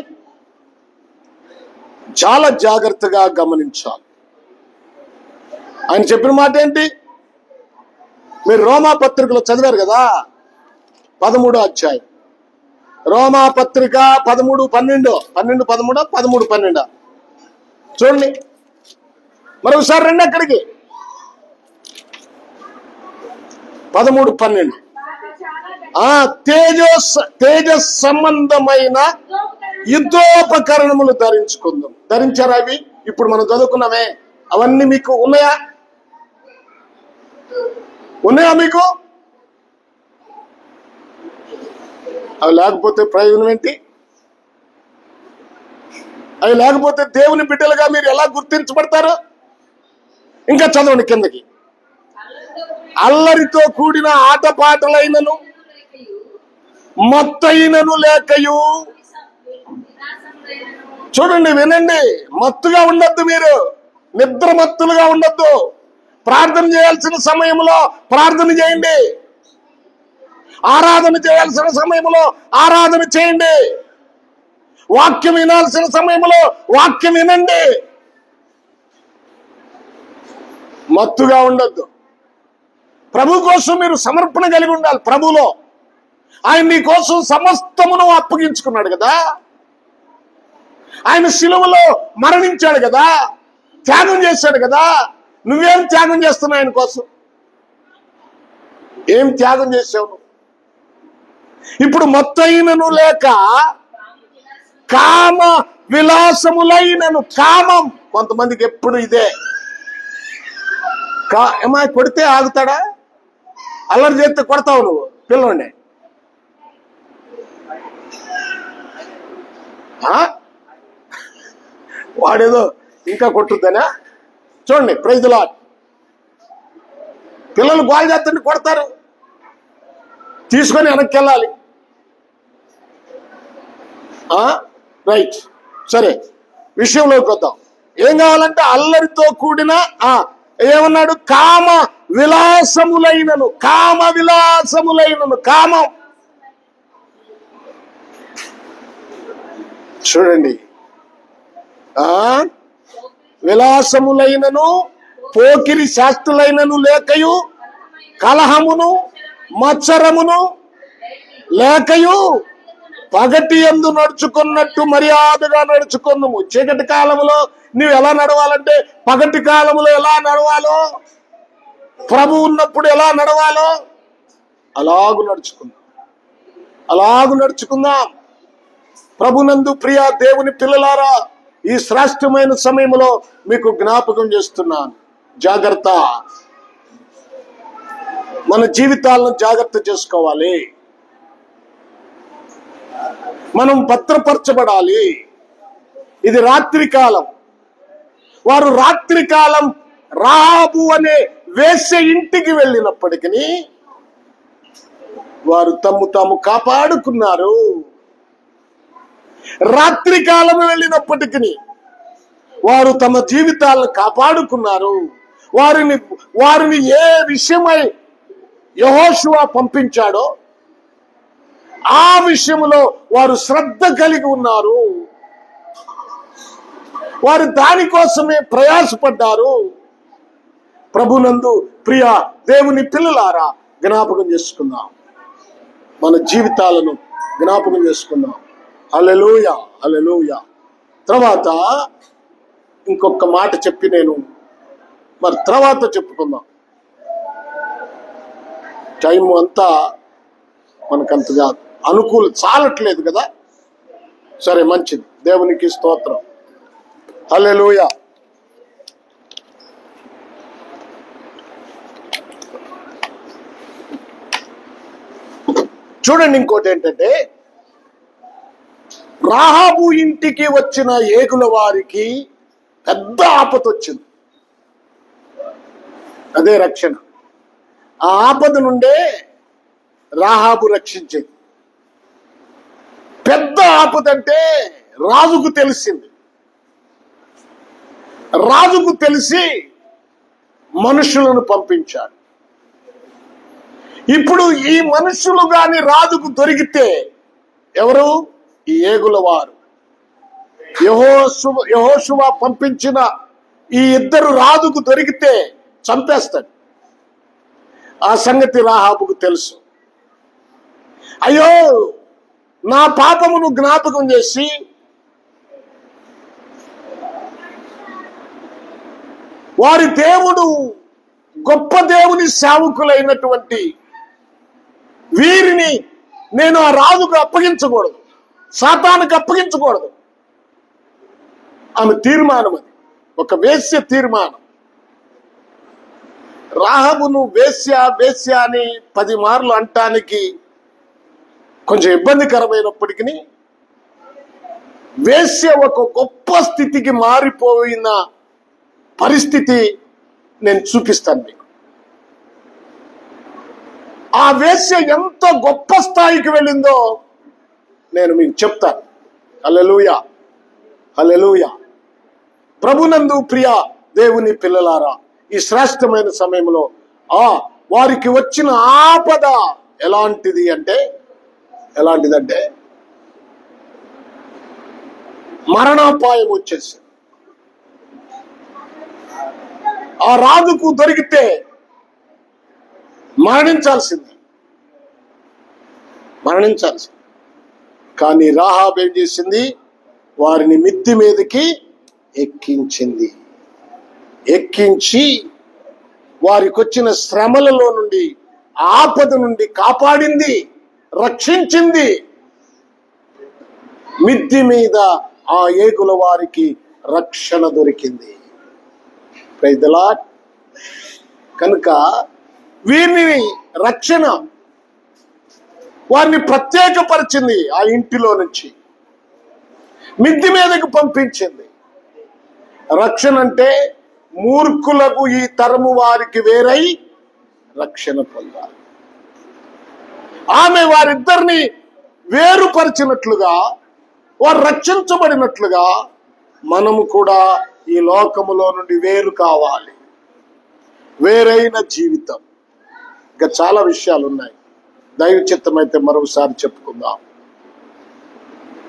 Speaker 1: చాలా జాగ్రత్తగా గమనించాలి. ఆయన చెప్పిన మాట ఏంటి? మీరు రోమా పత్రికలో చదివారు కదా, 13వ అధ్యాయం. రోమా పత్రిక 13:12, 12:13, 13:12 చూడండి. మరొకసారి రండి అక్కడికి. 13:12 తేజస్ సంబంధమైన యుద్ధోపకరణములు ధరించుకుందాం. ధరించారా అవి? ఇప్పుడు మనం చదువుకున్నామే, అవన్నీ మీకు ఉన్నాయా? ఉన్నాయా మీకు? అవి లేకపోతే ప్రయోజనం ఏంటి? అవి లేకపోతే దేవుని బిడ్డలుగా మీరు ఎలా గుర్తించబడతారు? ఇంకా చదవండి కిందకి. అల్లరితో కూడిన ఆటపాటలైనను మత్తైనను లేకయు. చూడండి, వినండి, మత్తుగా ఉండొద్దు. మీరు నిద్రమత్తులుగా ఉండొద్దు. ప్రార్థన చేయాల్సిన సమయంలో ప్రార్థన చేయండి. ఆరాధన చేయాల్సిన సమయంలో ఆరాధన చేయండి. వాక్యం వినాల్సిన సమయంలో వాక్యం వినండి. మత్తుగా ఉండొద్దు. ప్రభు కోసం మీరు సమర్పణ కలిగి ఉండాలి. ప్రభులో ఆయన నీ కోసం సమస్తమును అప్పగించుకున్నాడు కదా. ఆయన శిలువలో మరణించాడు కదా, త్యాగం చేశాడు కదా. నువ్వేం త్యాగం చేస్తున్నావు ఆయన కోసం? ఏం త్యాగం చేసావు? ఇప్పుడు మత్తయినను లేక కామ విలాసములైనను. కామం కొంతమందికి ఎప్పుడు ఇదే. ఏమా కొడితే ఆగుతాడా? అల్లరి చేస్తే కొడతావు నువ్వు పిల్లండి. వాడేదో ఇంకా కొట్టుద్దనా? చూడండి, ప్రైజ్ ది లార్డ్. పిల్లలు గోల్ చేస్తుంటే కొడతారు, తీసుకొని వెనక్కి వెళ్ళాలి. రైట్, సరే, విషయంలోకి వద్దాం. ఏం కావాలంటే అల్లరితో కూడిన ఏమన్నాడు? కామ విలాసములైనను. కామ విలాసములైనను. కామం. చూడండి, విలాసములైనను పోకిరి శాస్త్రులైనను లేకయు, కలహమును మత్సరమును లేకయు పగటి యందు నడుచుకున్నట్టు మర్యాదగా నడుచుకుందాము. చీకటి కాలంలో నువ్వు ఎలా నడవాలంటే పగటి కాలంలో ఎలా నడవాలో, ప్రభు ఉన్నప్పుడు ఎలా నడవాలో అలాగు నడుచుకుందాం. ప్రభునందు ప్రియ దేవుని పిల్లలారా, ఈ శ్రేష్టమైన సమయంలో మీకు జ్ఞాపకం చేస్తున్నాను, జాగ్రత్త. మన జీవితాలను జాగ్రత్త చేసుకోవాలి. మనం భద్రపరచబడాలి. ఇది రాత్రి కాలం. వారు రాత్రి కాలం రాహాబు అనే వేశ్య ఇంటికి వెళ్ళినప్పటికీ వారు తాము కాపాడుకున్నారు. రాత్రి కాలం వెళ్ళినప్పటికీ వారు తమ జీవితాలను కాపాడుకున్నారు. వారిని ఏ విషయమై యెహోషువ పంపించాడో ఆ విషయంలో వారు శ్రద్ధ కలిగి ఉన్నారు. వారు దానికోసమే ప్రయాసపడ్డారు. ప్రభునందు ప్రియ దేవుని పిల్లలారా, జ్ఞాపకం చేసుకుందాం. మన జీవితాలను జ్ఞాపకం చేసుకుందాం. హల్లెలూయా, హల్లెలూయా. తర్వాత ఇంకొక మాట చెప్పి నేను తర్వాత చెప్పుకుందాం. టైం అంతా మనకంతగా చాలట్లేదు కదా. సరే, మంచిది. దేవునికి స్తోత్రం. హల్లెలూయా. చూడండి, ఇంకోటి ఏంటంటే, రాహాబు ఇంటికి వచ్చిన ఏగుల వారికి పెద్ద ఆపద వచ్చింది. అదే రక్షణ. ఆ ఆపద నుండే రాహాబు రక్షించింది. పెద్ద ఆపద అంటే రాజుకు తెలిసింది. రాజుకు తెలిసి మనుషులను పంపించాడు. ఇప్పుడు ఈ మనుషులు గాని రాజుకు దొరికితే, ఎవరు? ఈ ఏగుల వారు, యెహోషువ పంపించిన ఈ ఇద్దరు రాజుకు దొరికితే చంపేస్తాడు. ఆ సంగతి రాహాబుకు తెలుసు. అయ్యో, నా పాపమును జ్ఞాపకం చేసి వారి దేవుడు గొప్ప దేవుని సేవకులైనటువంటి వీరిని నేను ఆ రాజుకు అప్పగించకూడదు, సాతానుకు అప్పగించకూడదు. ఆమె తీర్మానం. అది ఒక వేశ్య తీర్మానం. రాహాబును వేశ్య వేశ్య అని 10 మార్లు అంటానికి కొంచెం ఇబ్బందికరమైనప్పటికీ, వేశ్య ఒక గొప్ప స్థితికి మారిపోయిన పరిస్థితి నేను చూపిస్తాను మీకు. ఆ వేశ్య ఎంత గొప్ప స్థాయికి వెళ్ళిందో నేను మీకు చెప్తాను. హల్లెలూయా, హల్లెలూయా. ప్రభునందు ప్రియ దేవుని పిల్లలారా, ఈ శ్రేష్టమైన సమయంలో వారికి వచ్చిన ఆపద ఎలాంటిదంటే మరణాపాయం వచ్చేసి ఆ రాజుకు దొరికితే మరణించాల్సింది. కానీ రాహాబు ఏం చేసింది? వారిని మిద్ది మీదకి ఎక్కించి వారికి వచ్చిన శ్రమలలో నుండి, ఆపద నుండి కాపాడింది, రక్షించింది. మిద్ది మీద ఆ ఏగుల వారికి రక్షణ దొరికింది. Praise the Lord. కనుక వీరిని రక్షణ వారిని ప్రత్యేకపరిచింది. ఆ ఇంటిలో నుంచి మిద్ది మీదకు పంపించింది. రక్షణ అంటే మూర్ఖులకు ఈ తరము వారికి వేరై రక్షణ పొందాలి. ఆమె వారిద్దరిని వేరుపరిచినట్లుగా, వారు రక్షించబడినట్లుగా మనము కూడా ఈ లోకములో నుండి వేరు కావాలి. వేరైన జీవితం. ఇంకా చాలా విషయాలు ఉన్నాయి. దైవ చిత్తమైతే మరొకసారి చెప్పుకుందాం.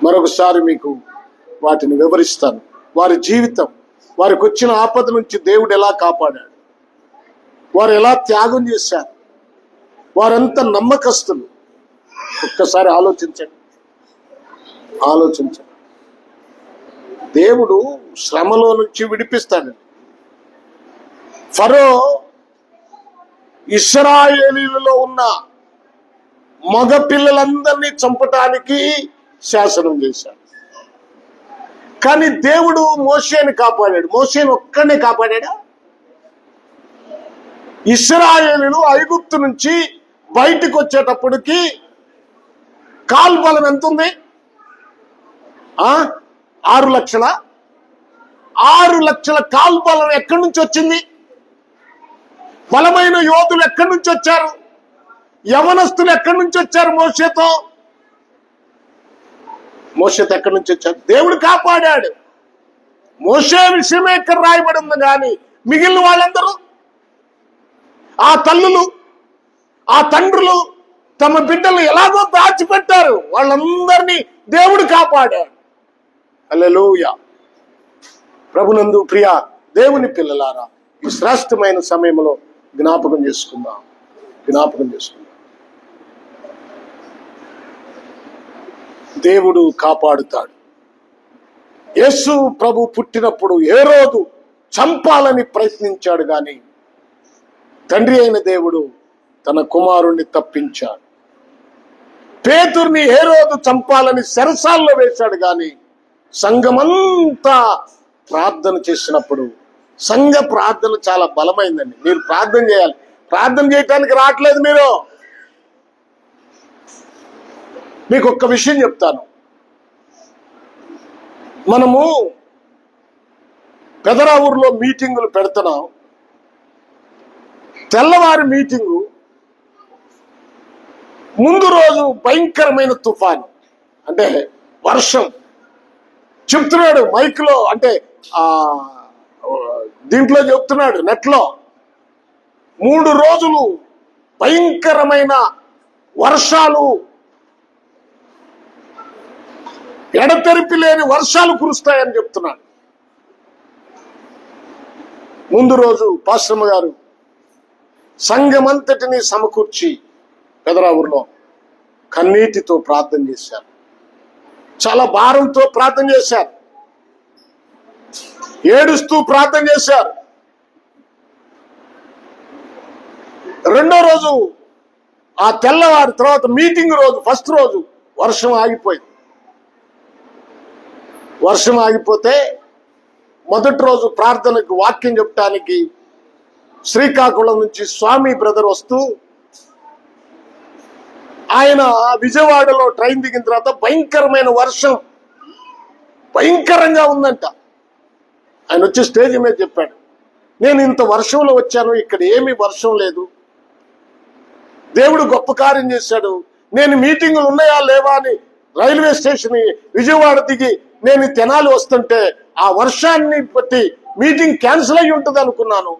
Speaker 1: మరొకసారి మీకు వాటిని వివరిస్తాను. వారి జీవితం, వారికి వచ్చిన ఆపద నుంచి దేవుడు ఎలా కాపాడాడు, వారు ఎలా త్యాగం చేశారు, వారంతా నమ్మకస్తులు. ఒక్కసారి ఆలోచించండి. ఆలోచించండి. దేవుడు శ్రమలో నుంచి విడిపిస్తాడు. ఫరో ఇశ్రాయేలీయులలో ఉన్న మగ పిల్లలందరినీ చంపటానికి శాసనం చేశాడు. కానీ దేవుడు మోషేని కాపాడాడు. మోషేని ఒక్కడే కాపాడా? ఇశ్రాయేలీయులు ఐగుప్తు నుంచి బయటకు వచ్చేటప్పటికి కాల్బలం ఎంత ఉంది? 6 లక్షల. 6 లక్షల కాల్బలం ఎక్కడి నుంచి వచ్చింది? బలమైన యోధులు ఎక్కడి నుంచి వచ్చారు? యవనస్తులు ఎక్కడి నుంచి వచ్చారు? మోషేతో ఎక్కడి నుంచి వచ్చారు? దేవుడు కాపాడాడు. మోషే విషయమే ఇక్కడ రాయబడి ఉంది. కానీ మిగిలిన వాళ్ళందరూ, ఆ తల్లులు, ఆ తండ్రులు తమ బిడ్డలు ఎలాగో దాచిపెట్టారు. వాళ్ళందరినీ దేవుడు కాపాడాడు. హల్లెలూయా. ప్రభునందు ప్రియ దేవుని పిల్లలారా, ఈ శ్రేష్టమైన సమయంలో జ్ఞాపకం చేసుకుందాం. దేవుడు కాపాడుతాడు. యేసు ప్రభు పుట్టినప్పుడు హేరోదు చంపాలని ప్రయత్నించాడు. కానీ తండ్రి అయిన దేవుడు తన కుమారుణ్ణి తప్పించాడు. పేతుర్ని హేరోదు చంపాలని చెరసాల్లో వేశాడు. కానీ సంఘమంతా ప్రార్థన చేసినప్పుడు, సంఘ ప్రార్థన చాలా బలమైందండి. మీరు ప్రార్థన చేయాలి. ప్రార్థన చేయటానికి రావట్లేదు మీరు. మీకు ఒక్క విషయం చెప్తాను. మనము పెదరావూరులో మీటింగులు పెడుతున్నాం. తెల్లవారి మీటింగు ముందు రోజు భయంకరమైన తుఫాను, అంటే వర్షం. చెప్తున్నాడు మైక్లో, అంటే దీంట్లో చెప్తున్నాడు నెట్లో, 3 రోజులు భయంకరమైన వర్షాలు, ఎడతెరిపి లేని వర్షాలు కురుస్తాయని చెప్తున్నాడు. ముందు రోజు పాస్టమ్మ గారు సంఘమంతటిని సమకూర్చి పెదరావూరులో కన్నీటితో ప్రార్థన చేశారు. చాలా భారంతో ప్రార్థన చేశారు. ఏడుస్తూ ప్రార్థన చేశారు. రెండో రోజు, ఆ తెల్లవారి తర్వాత మీటింగ్ రోజు, ఫస్ట్ రోజు వర్షం ఆగిపోయింది. వర్షం ఆగిపోతే మొదటి రోజు ప్రార్థనకు వాక్యం చెప్పడానికి శ్రీకాకుళం నుంచి స్వామి బ్రదర్ వస్తూ, ఆయన విజయవాడలో ట్రైన్ దిగిన తర్వాత భయంకరమైన వర్షం, భయంకరంగా ఉందంట. ఆయన వచ్చి స్టేజ్ మీద చెప్పాడు, నేను ఇంత వర్షంలో వచ్చాను, ఇక్కడ ఏమీ వర్షం లేదు, దేవుడు గొప్ప కార్యం చేశాడు. నేను మీటింగులు ఉన్నాయా లేవా అని రైల్వే స్టేషన్ విజయవాడ దిగి నేను తెనాలి వస్తుంటే ఆ వర్షాన్ని బట్టి మీటింగ్ క్యాన్సిల్ అయ్యి ఉంటుంది అనుకున్నాను.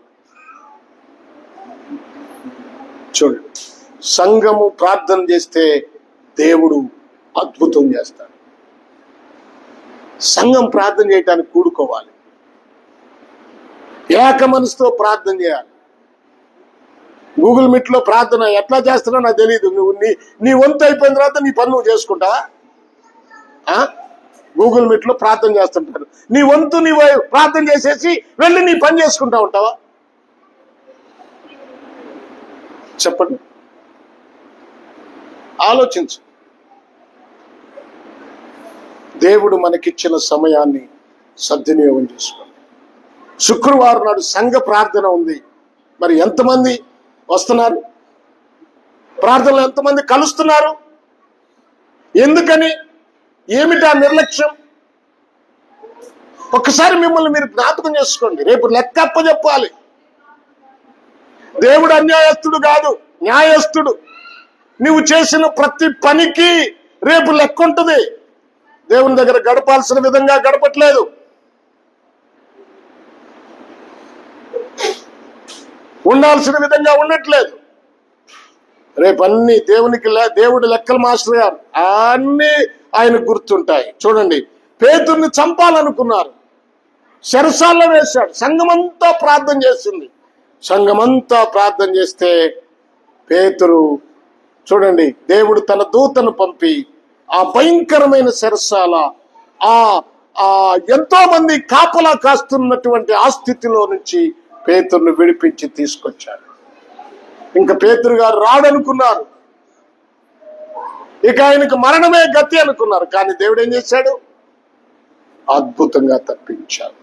Speaker 1: చూడండి, సంఘము ప్రార్థన చేస్తే దేవుడు అద్భుతం చేస్తాడు. సంఘం ప్రార్థన చేయటానికి కూడుకోవాలి. ఏక మనసుతో ప్రార్థన చేయాలి. గూగుల్ మీట్ లో ప్రార్థన ఎట్లా చేస్తున్నా నాకు తెలియదు. నువ్వు నీ వంతు అయిపోయిన తర్వాత నీ పని నువ్వు చేసుకుంటావా? గూగుల్ మీట్ లో ప్రార్థన చేస్తుంటారు. నీ వంతు నీ ప్రార్థన చేసేసి వెళ్ళి నీ పని చేసుకుంటా ఉంటావా? చెప్పండి, ఆలోచించు. దేవుడు మనకిచ్చిన సమయాన్ని సద్వినియోగం చేసుకోండి. శుక్రవారం నాడు సంఘ ప్రార్థన ఉంది. మరి ఎంతమంది వస్తున్నారు? ప్రార్థనలో ఎంతమంది కలుస్తున్నారు? ఎందుకని? ఏమిటా నిర్లక్ష్యం? ఒక్కసారి మిమ్మల్ని మీరు జ్ఞాపకం చేసుకోండి. రేపు లెక్కప్ప చెప్పాలి. దేవుడు అన్యాయస్తుడు కాదు, న్యాయస్తుడు. నువ్వు చేసిన ప్రతి పనికి రేపు లెక్క ఉంటుంది. దేవుని దగ్గర గడపాల్సిన విధంగా గడపట్లేదు. ఉండాల్సిన విధంగా ఉండట్లేదు. రేపు అన్ని దేవుడి లెక్కల మాస్టర్ గారు అన్ని ఆయన గుర్తుంటాయి. చూడండి, పేతుర్ని చంపాలనుకున్నారు, చెరసాల్లో వేశాడు. సంఘమంతా ప్రార్థన చేసింది. సంఘమంతా ప్రార్థన చేస్తే పేతురు, చూడండి, దేవుడు తన దూతను పంపి ఆ భయంకరమైన చెరసాల, ఆ ఆ ఎంతో మంది కాపలా కాస్తున్నటువంటి ఆ స్థితిలో నుంచి పేతురును విడిపించి తీసుకొచ్చాడు. ఇంకా పేతురు గారు రాడనుకున్నారు, ఇక ఆయనకు మరణమే గతి అనుకున్నారు. కానీ దేవుడు ఏం చేశాడు? అద్భుతంగా తప్పించాడు.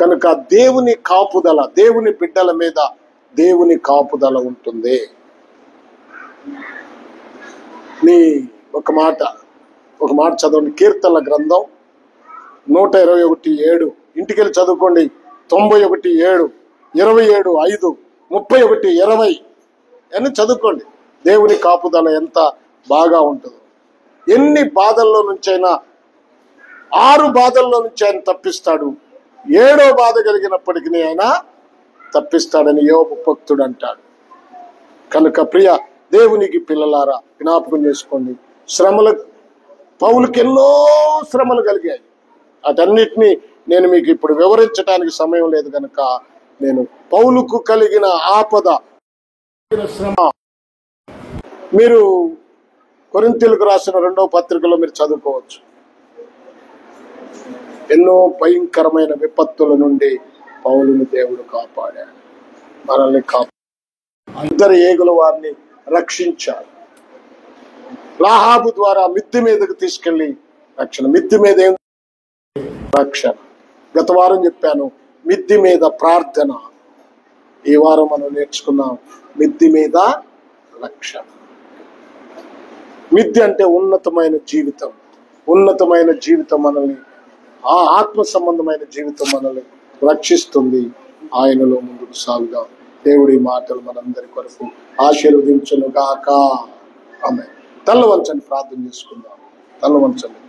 Speaker 1: కనుక దేవుని కాపుదల, దేవుని బిడ్డల మీద దేవుని కాపుదల ఉంటుంది. ఒక మాట చదవండి. కీర్తనల గ్రంథం 121:7 ఇంటికెళ్ళి చదువుకోండి. 91:7, 27:5, 31:20 అని చదువుకోండి. దేవుని కాపుదల ఎంత బాగా ఉంటుందో. ఎన్ని బాధల్లో నుంచైనా, 6 బాధల్లో నుంచి ఆయన తప్పిస్తాడు. 7వ బాధ కలిగినప్పటికీ ఆయన తప్పిస్తాడని యోబు భక్తుడు అంటాడు. కనుక ప్రియ దేవునికి పిల్లలారా, జ్ఞాపకం చేసుకోండి. పౌలుకి ఎన్నో శ్రమలు కలిగాయి. అటన్నిటినీ నేను మీకు ఇప్పుడు వివరించడానికి సమయం లేదు కనుక నేను పౌలుకు కలిగిన ఆపద, శ్రమ మీరు కొరింథీయులకు రాసిన 2వ పత్రికలో మీరు చదువుకోవచ్చు. ఎన్నో భయంకరమైన విపత్తుల నుండి పౌలుని దేవుడు కాపాడాడు, మనల్ని ఇద్దరు ఏగుల వారిని రక్షించాడు. రాహాబు ద్వారా మిద్ది మీదకు తీసుకెళ్లి రక్షణ. మిద్ది మీద ఏం రక్షణ? గత వారం చెప్పాను, మిద్ది మీద ప్రార్థన. ఈ వారం మనం నేర్చుకున్నాం మిద్ది మీద రక్షణ. మిద్ది అంటే ఉన్నతమైన జీవితం. ఉన్నతమైన జీవితం మనల్ని, ఆ ఆత్మ సంబంధమైన జీవితం మనల్ని రక్షిస్తుంది. ఆయనలో ముందుకు సాగుదాం. దేవుడి మాటలు మనందరి కొరకు ఆశీర్వదించును గాక. ఆమేన్. తల వంచండి, ప్రార్థన చేసుకుందాం. తల వంచండి.